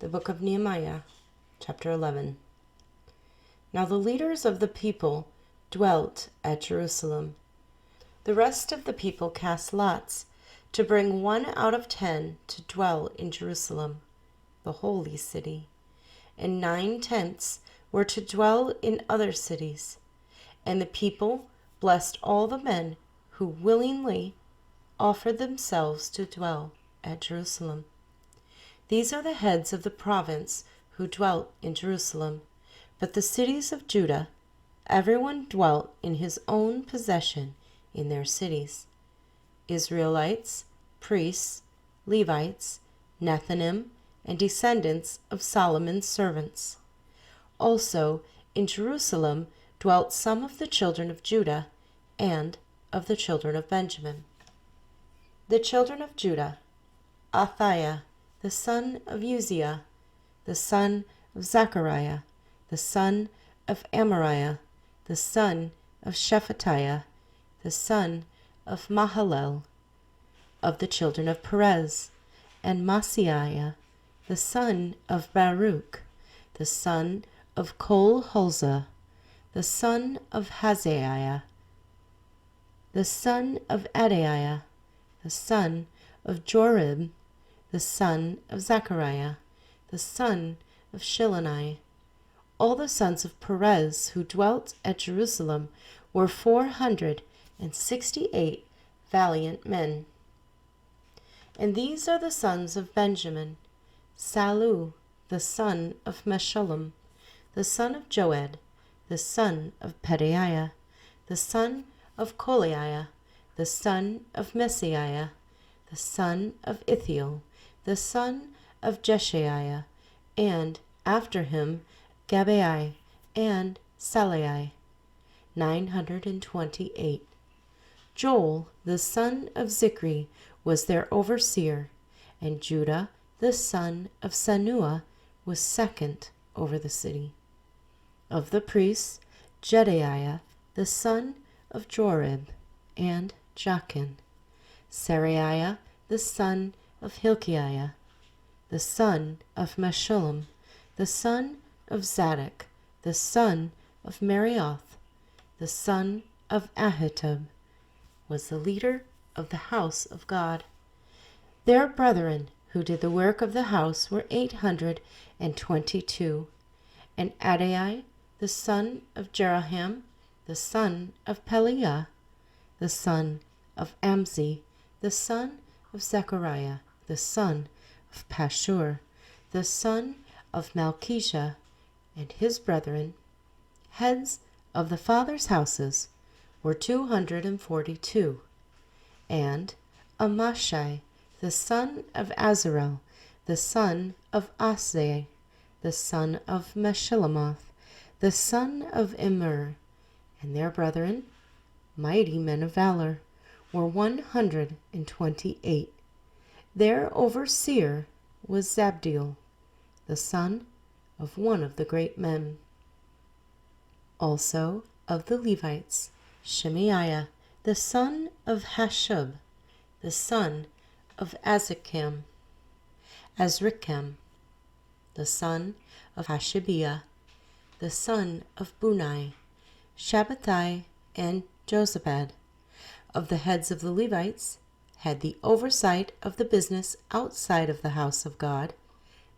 The book of Nehemiah, chapter 11. Now the leaders of the people dwelt at Jerusalem. The rest of the people cast lots to bring 1 out of 10 to dwell in Jerusalem, the holy city, and 9/10 were to dwell in other cities. And the people blessed all the men who willingly offered themselves to dwell at Jerusalem. These are the heads of the province who dwelt in Jerusalem. But the cities of Judah, everyone dwelt in his own possession in their cities. Israelites, priests, Levites, Nethinim, and descendants of Solomon's servants. Also in Jerusalem dwelt some of the children of Judah and of the children of Benjamin. The children of Judah: Athiah, the son of Uzziah, the son of Zechariah, the son of Amariah, the son of Shephatiah, the son of Mahalalel. Of the children of Perez: and Maaseiah, the son of Baruch, the son of Kol-Hozeh, the son of Hazaiah, the son of Adaiah, the son of Jorib, the son of Zechariah, the son of Shiloni. All the sons of Perez who dwelt at Jerusalem were 468 valiant men. And these are the sons of Benjamin: Sallu, the son of Meshullam, the son of Joed, the son of Pedaiah, the son of Kolaiah, the son of Messiah, the son of Ithiel, the son of Jeshaiah, and after him Gabai and Salai, 928. Joel, the son of Zichri, was their overseer, and Judah, the son of Sanua, was second over the city. Of the priests: Jedaiah, the son of Jorib, and Jachin; Seraiah, the son of Hilkiah, the son of Meshullam, the son of Zadok, the son of Marioth, the son of Ahitub, was the leader of the house of God. Their brethren who did the work of the house were 822. And Adai, the son of Jeroham, the son of Peliah, the son of Amzi, the son of Zechariah, the son of Pashur, the son of Malchijah, and his brethren, heads of the fathers' houses, were 242. And Amashai, the son of Azarel, the son of Asai, the son of Meshillemoth, the son of Immer, and their brethren, mighty men of valor, were 128. Their overseer was Zabdiel, the son of one of the great men. Also of the Levites: Shemaiah, the son of Hashub, the son of Azrikam, the son of Hashabiah, the son of Bunai, Shabbatai, and Jozabad. Of the heads of the Levites, had the oversight of the business outside of the house of God: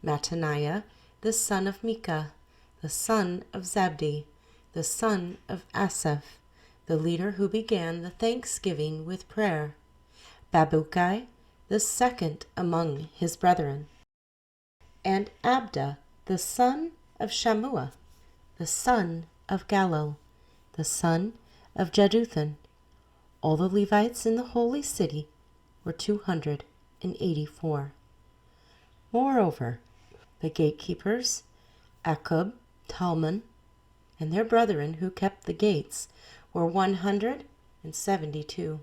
Mattaniah, the son of Micah, the son of Zabdi, the son of Asaph, the leader who began the thanksgiving with prayer; Babukai, the second among his brethren; and Abda, the son of Shammua, the son of Galal, the son of Jeduthun. All the Levites in the holy city were 284. Moreover, the gatekeepers, Akub, Talmon, and their brethren who kept the gates, were 172.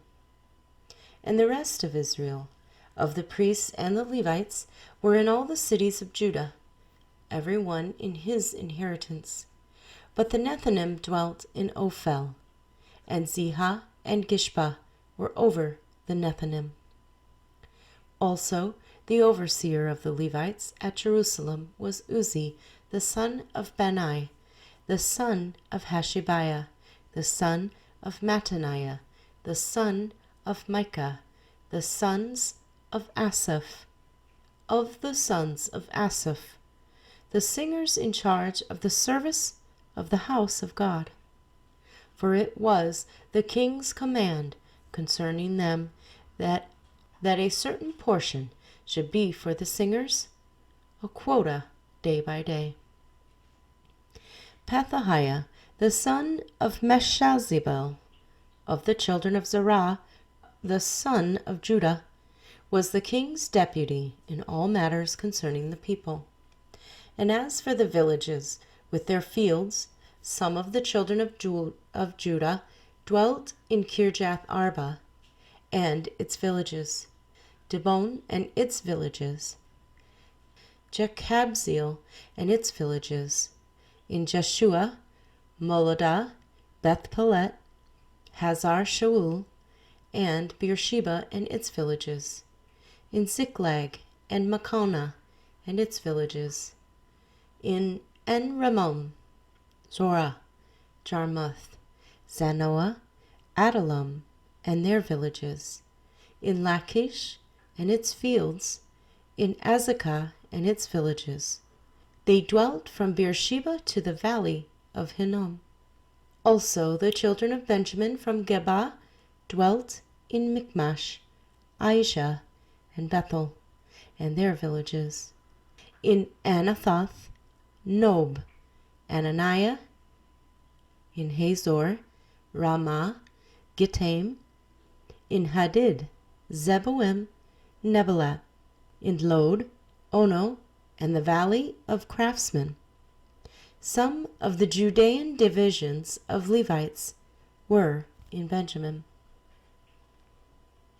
And the rest of Israel, of the priests and the Levites, were in all the cities of Judah, every one in his inheritance. But the Nethinim dwelt in Ophel, and Zihah and Gishpa were over the Nethinim. Also The overseer of the Levites at Jerusalem was Uzzi, the son of Bani, the son of Hashabiah, the son of Mattaniah, the son of Micah, the sons of Asaph. Of the sons of Asaph, the singers in charge of the service of the house of God. For it was the king's command concerning them that a certain portion should be for the singers, a quota day by day. Pethahiah, the son of Meshazabel, of the children of Zerah, the son of Judah, was the king's deputy in all matters concerning the people. And as for the villages with their fields, some of the children of Judah dwelt in Kirjath Arba and its villages, Dibon and its villages, Jekabzeel and its villages, in Jeshua, Moladah, Beth Pelet, Hazar Shaul, and Beersheba and its villages, in Ziklag and Makona and its villages, in En-Rimmon, Zorah, Jarmuth, Zanoah, Adullam, and their villages, in Lachish and its fields, in Azekah and its villages. They dwelt from Beersheba to the valley of Hinnom. Also the children of Benjamin from Geba dwelt in Michmash, Aisha, and Bethel, and their villages, in Anathoth, Nob, Ananiah, in Hazor, Ramah, Gittaim, in Hadid, Zeboim, Nebalat, in Lod, Ono, and the valley of craftsmen. Some of the Judean divisions of Levites were in Benjamin.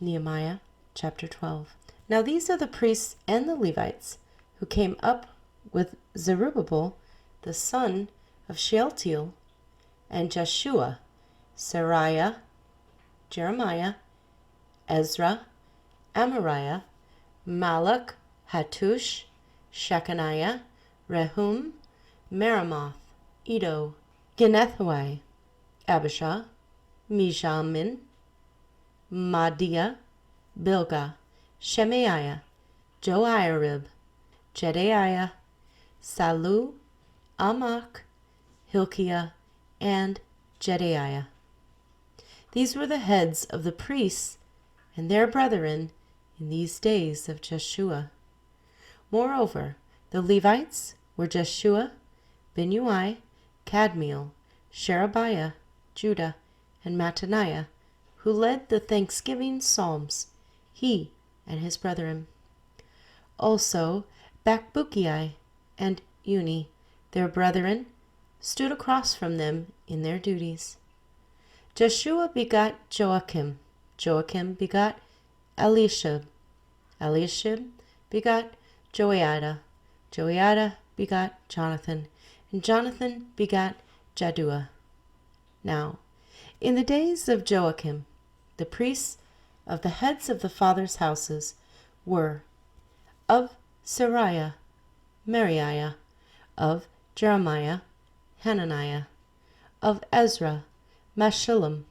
Nehemiah chapter 12. Now these are the priests and the Levites who came up with Zerubbabel, the son of Shealtiel, and Jeshua, Seraiah, Jeremiah, Ezra, Amariah, Malach, Hattush, Shechaniah, Rehum, Meremoth, Iddo, Ginethoi, Abishah, Mijamin, Maadiah, Bilgah, Shemaiah, Joiarib, Jedaiah, Salu, Amok, Hilkiah, and Jedaiah. These were the heads of the priests and their brethren in these days of Jeshua. Moreover, the Levites were Jeshua, Binnui, Kadmiel, Sherebiah, Judah, and Mattaniah, who led the thanksgiving psalms, he and his brethren. Also Bakbukai and Uni, their brethren, stood across from them in their duties. Jeshua begot Joachim, Joachim begot Eliashib, Eliashib begot Joiada, Joiada begot Jonathan, and Jonathan begot Jaddua. Now, in the days of Joachim, the priests of the heads of the fathers' houses were of Seraiah, Meriah, of Jeremiah, Hananiah, of Ezra, Meshullam,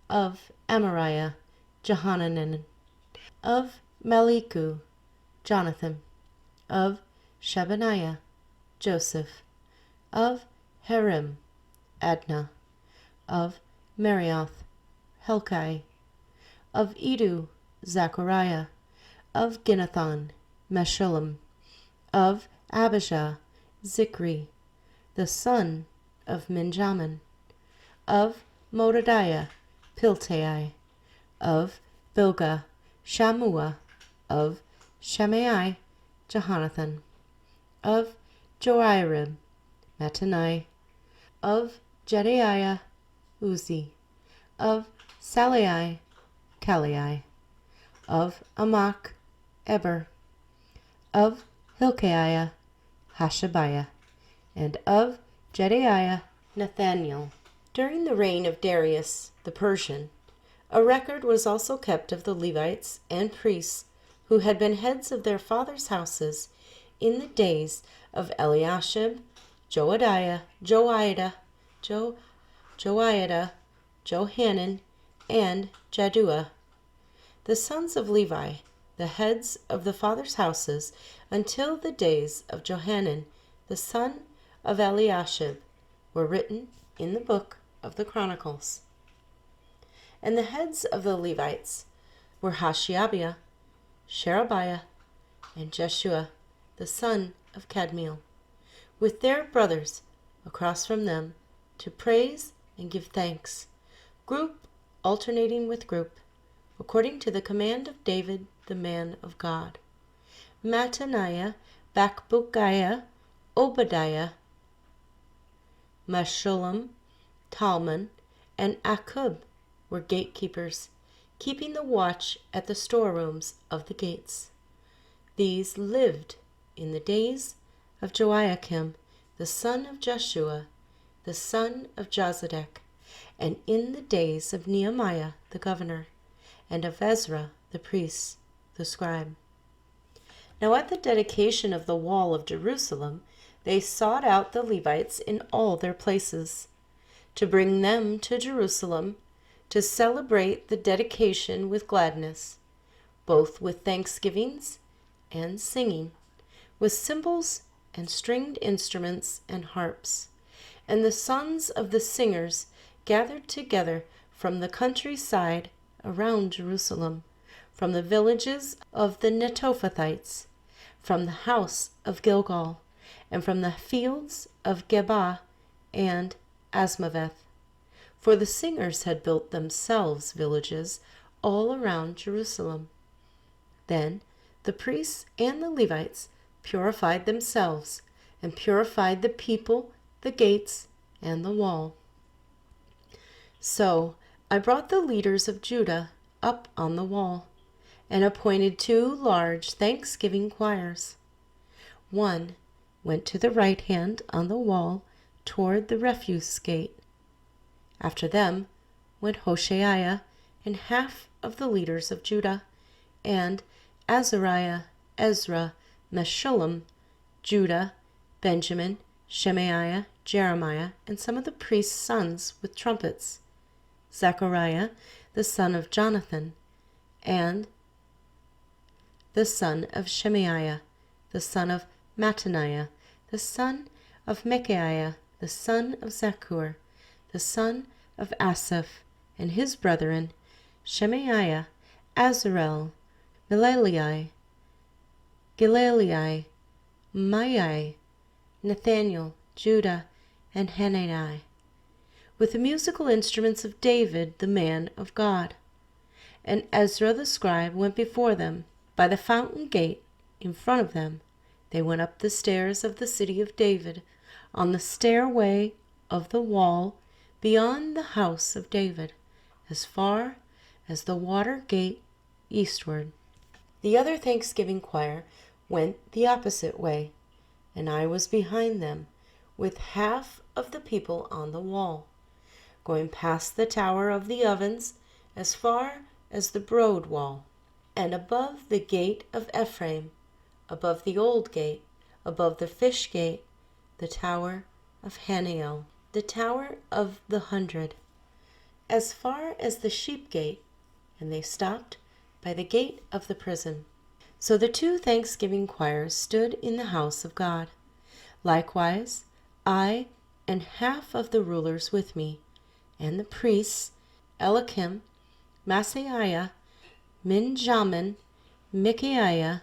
of Amariah, Johanan, of Meliku, Jonathan, of Shebaniah, Joseph, of Harim, Adnah, of Marioth, Helkai, of Iddu, Zechariah, of Ginnethon, Meshullam, of Abijah, Zikri, the son of Minjamin, of Modadiah, Piltai, of Bilgah, Shammua, of Shemai, Jehonathan, of Joiarib, Mattanai, of Jedaiah, Uzzi, of Salai, Kalai, of Amok, Eber, of Hilkiah, Hashabiah, and of Jedaiah, Nathaniel. During the reign of Darius the Persian, a record was also kept of the Levites and priests who had been heads of their fathers' houses in the days of Eliashib, Joiada, Johanan, and Jaddua, the sons of Levi, the heads of the fathers' houses, until the days of Johanan, the son of Eliashib, were written in the book of the Chronicles. And the heads of the Levites were Hashabiah, Sherebiah, and Jeshua, the son of Kadmiel, with their brothers across from them, to praise and give thanks, group alternating with group, according to the command of David the man of God. Mattaniah, Bakbukiah, Obadiah, Meshullam, Talmon, and Akub were gatekeepers, keeping the watch at the storerooms of the gates. These lived in the days of Joiakim, the son of Jeshua, the son of Jozadak, and in the days of Nehemiah the governor, and of Ezra the priest, the scribe. Now at the dedication of the wall of Jerusalem, they sought out the Levites in all their places, to bring them to Jerusalem, to celebrate the dedication with gladness, both with thanksgivings and singing, with cymbals and stringed instruments and harps. And the sons of the singers gathered together from the countryside around Jerusalem, from the villages of the Netophathites, from the house of Gilgal, and from the fields of Geba and Asmaveth. For the singers had built themselves villages all around Jerusalem. Then the priests and the Levites purified themselves, and purified the people, the gates, and the wall. So I brought the leaders of Judah up on the wall, and appointed 2 large thanksgiving choirs. One went to the right hand on the wall toward the refuse gate. After them went Hoshaiah and half of the leaders of Judah, and Azariah, Ezra, Meshullam, Judah, Benjamin, Shemaiah, Jeremiah, and some of the priests' sons with trumpets, Zechariah, the son of Jonathan, and the son of Shemaiah, the son of Mattaniah, the son of Micaiah, the son of Zaccur, the son of Asaph, and his brethren, Shemaiah, Azarel, Milalai, Gilalai, Maai, Nathaniel, Judah, and Hanani, with the musical instruments of David, the man of God. And Ezra the scribe went before them by the fountain gate in front of them. They went up the stairs of the city of David, on the stairway of the wall beyond the house of David, as far as the water gate eastward. The other thanksgiving choir went the opposite way, and I was behind them, with half of the people on the wall, going past the tower of the ovens as far as the broad wall, and above the gate of Ephraim, above the old gate, above the fish gate, the tower of Haniel, the tower of the 100, as far as the sheep gate, and they stopped by the gate of the prison. So the 2 thanksgiving choirs stood in the house of God. Likewise, I and half of the rulers with me, and the priests, Eliakim, Maaseiah, Minjamin, Micaiah,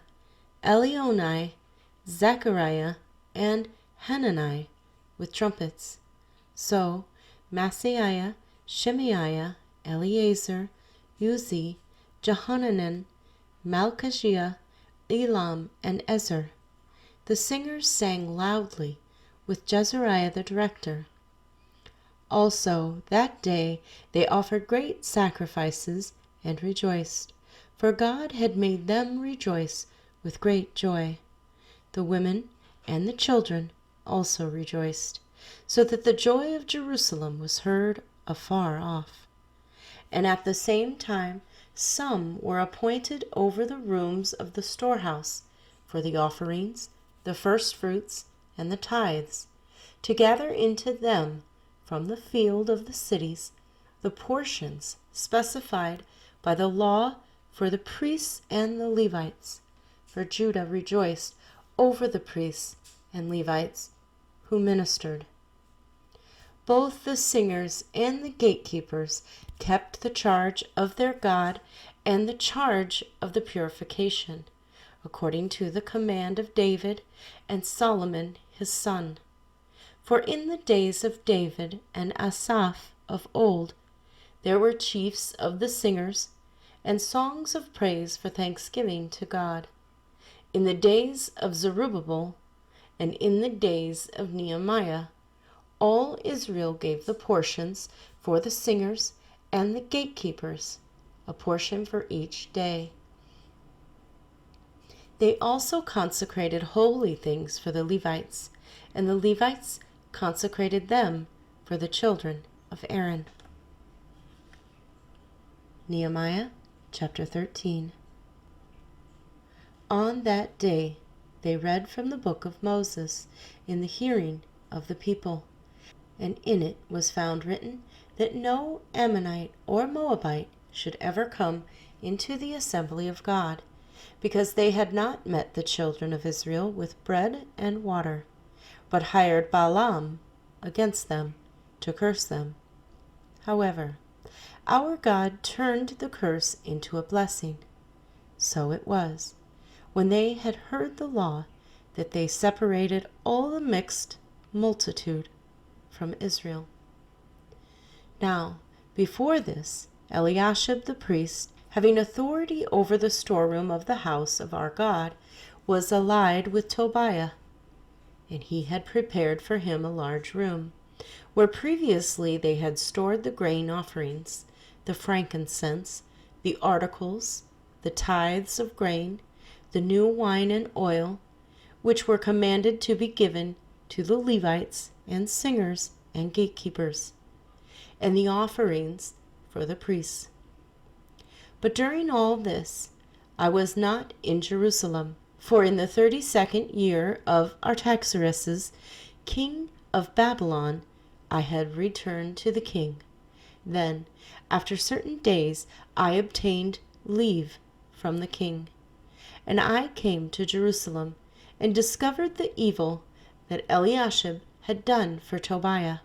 Elionai, Zechariah, and Hanani, with trumpets. So Maaseiah, Shemaiah, Eleazar, Uzzi, Johanan, Malchijah, Elam, and Ezer. The singers sang loudly with Jezariah the director. Also that day they offered great sacrifices and rejoiced, for God had made them rejoice with great joy. The women and the children also rejoiced, so that the joy of Jerusalem was heard afar off. And at the same time Some were appointed over the rooms of the storehouse for the offerings, the firstfruits, and the tithes, to gather into them from the field of the cities the portions specified by the law for the priests and the Levites. For Judah rejoiced over the priests and Levites who ministered. Both the singers and the gatekeepers kept the charge of their God and the charge of the purification, according to the command of David and Solomon his son. For in the days of David and Asaph of old, there were chiefs of the singers, and songs of praise for thanksgiving to God. In the days of Zerubbabel, and in the days of Nehemiah, all Israel gave the portions for the singers and the gatekeepers, a portion for each day. They also consecrated holy things for the Levites, and the Levites consecrated them for the children of Aaron. Nehemiah chapter 13. On that day they read from the book of Moses in the hearing of the people, and in it was found written that no Ammonite or Moabite should ever come into the assembly of God, because they had not met the children of Israel with bread and water, but hired Balaam against them to curse them. However, our God turned the curse into a blessing. So it was, when they had heard the law, that they separated all the mixed multitude from Israel. Now, before this, Eliashib the priest, having authority over the storeroom of the house of our God, was allied with Tobiah, and he had prepared for him a large room, where previously they had stored the grain offerings, the frankincense, the articles, the tithes of grain, the new wine and oil, which were commanded to be given to the Levites and singers and gatekeepers, and the offerings for the priests. But during all this, I was not in Jerusalem, for in the 32nd year of Artaxerxes, king of Babylon, I had returned to the king. Then, after certain days, I obtained leave from the king, and I came to Jerusalem, and discovered the evil that Eliashib had done for Tobiah,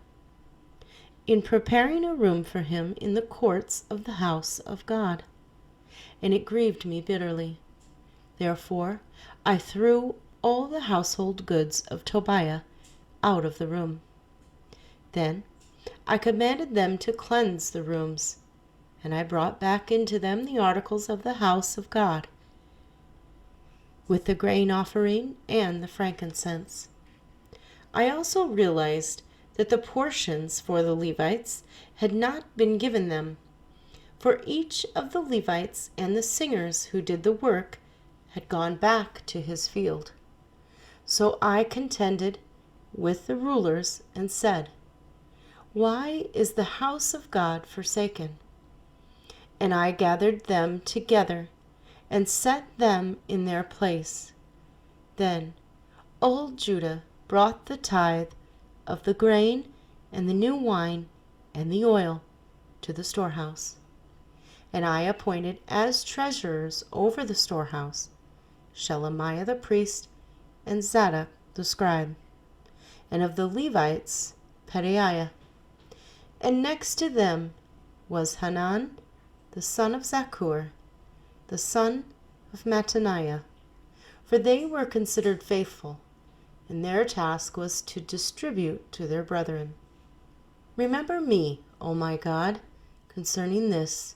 in preparing a room for him in the courts of the house of God. And it grieved me bitterly. Therefore I threw all the household goods of Tobiah out of the room. Then I commanded them to cleanse the rooms, and I brought back into them the articles of the house of God, with the grain offering and the frankincense. I also realized that the portions for the Levites had not been given them, for each of the Levites and the singers who did the work had gone back to his field. So I contended with the rulers and said, "Why is the house of God forsaken?" And I gathered them together and set them in their place. Then all Judah brought the tithe of the grain and the new wine and the oil to the storehouse. And I appointed as treasurers over the storehouse Shelemiah the priest and Zadok the scribe, and of the Levites Pedaiah. And next to them was Hanan the son of Zakkur, the son of Mattaniah, for they were considered faithful, and their task was to distribute to their brethren. Remember me, O my God, concerning this,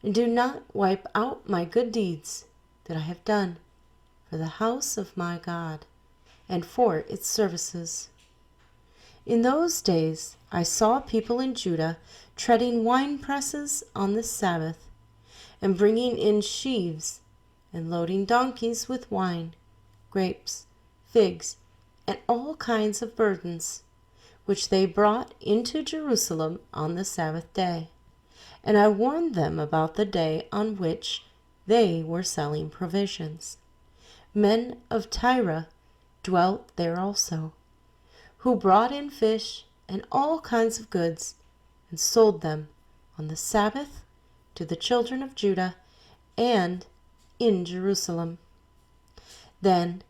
and do not wipe out my good deeds that I have done for the house of my God and for its services. In those days I saw people in Judah treading wine presses on the Sabbath, and bringing in sheaves, and loading donkeys with wine, grapes, figs, and all kinds of burdens, which they brought into Jerusalem on the Sabbath day. and I warned them about the day on which they were selling provisions. Men of Tyre dwelt there also, who brought in fish and all kinds of goods, and sold them on the Sabbath to the children of Judah and in Jerusalem. Then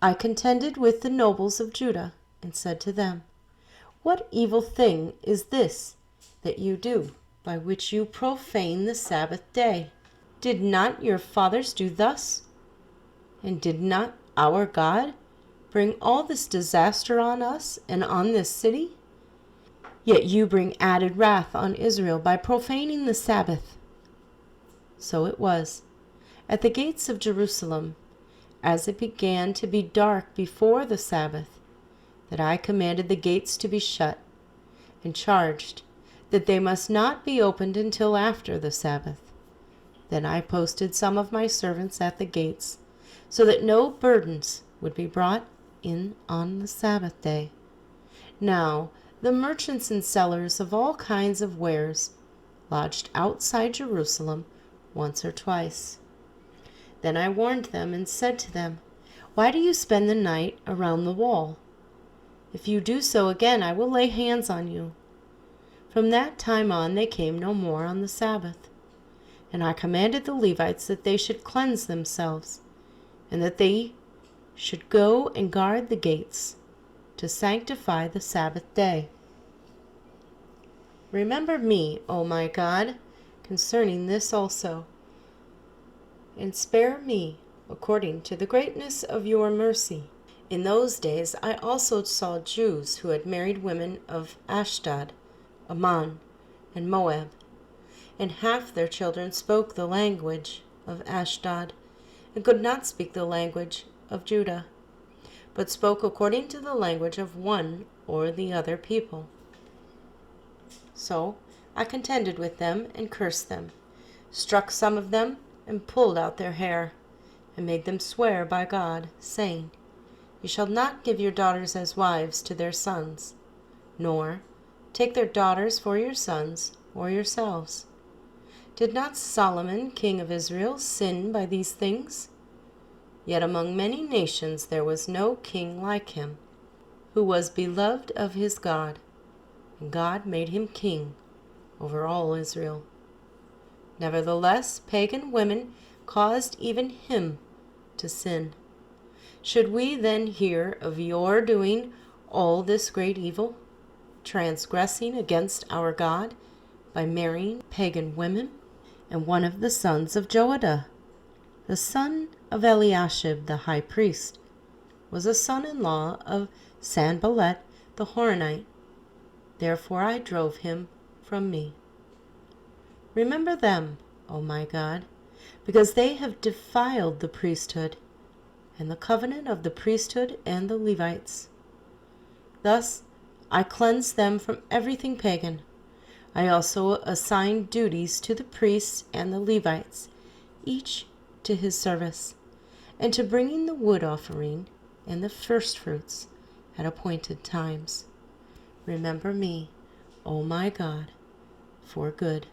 I contended with the nobles of Judah, and said to them, What evil thing is this that you do, by which you profane the Sabbath day? Did not your fathers do thus? And did not our God bring all this disaster on us and on this city? Yet you bring added wrath on Israel by profaning the Sabbath. So it was, at the gates of Jerusalem, as it began to be dark before the Sabbath, that I commanded the gates to be shut, and charged that they must not be opened until after the Sabbath. Then I posted some of my servants at the gates, so that no burdens would be brought in on the Sabbath day. Now the merchants and sellers of all kinds of wares lodged outside Jerusalem once or twice. Then I warned them and said to them, Why do you spend the night around the wall? If you do so again, I will lay hands on you. From that time on they came no more on the Sabbath. And I commanded the Levites that they should cleanse themselves, and that they should go and guard the gates, to sanctify the Sabbath day. Remember me, O my God, concerning this also, and spare me according to the greatness of your mercy. In those days I also saw Jews who had married women of Ashdod, Ammon, and Moab, and half their children spoke the language of Ashdod, and could not speak the language of Judah, but spoke according to the language of one or the other people. So I contended with them and cursed them, struck some of them, and pulled out their hair, and made them swear by God, saying, You shall not give your daughters as wives to their sons, nor take their daughters for your sons or yourselves. Did not Solomon, king of Israel, sin by these things? Yet among many nations there was no king like him, who was beloved of his God, and God made him king over all Israel. Nevertheless, pagan women caused even him to sin. Should we then hear of your doing all this great evil, transgressing against our God by marrying pagan women? And one of the sons of Joadah, the son of Eliashib the high priest, was a son-in-law of Sanballat the Horonite. Therefore I drove him from me. Remember them, O my God, because they have defiled the priesthood, and the covenant of the priesthood and the Levites. Thus I cleansed them from everything pagan. I also assigned duties to the priests and the Levites, each to his service, and to bringing the wood offering and the firstfruits at appointed times. Remember me, O my God, for good.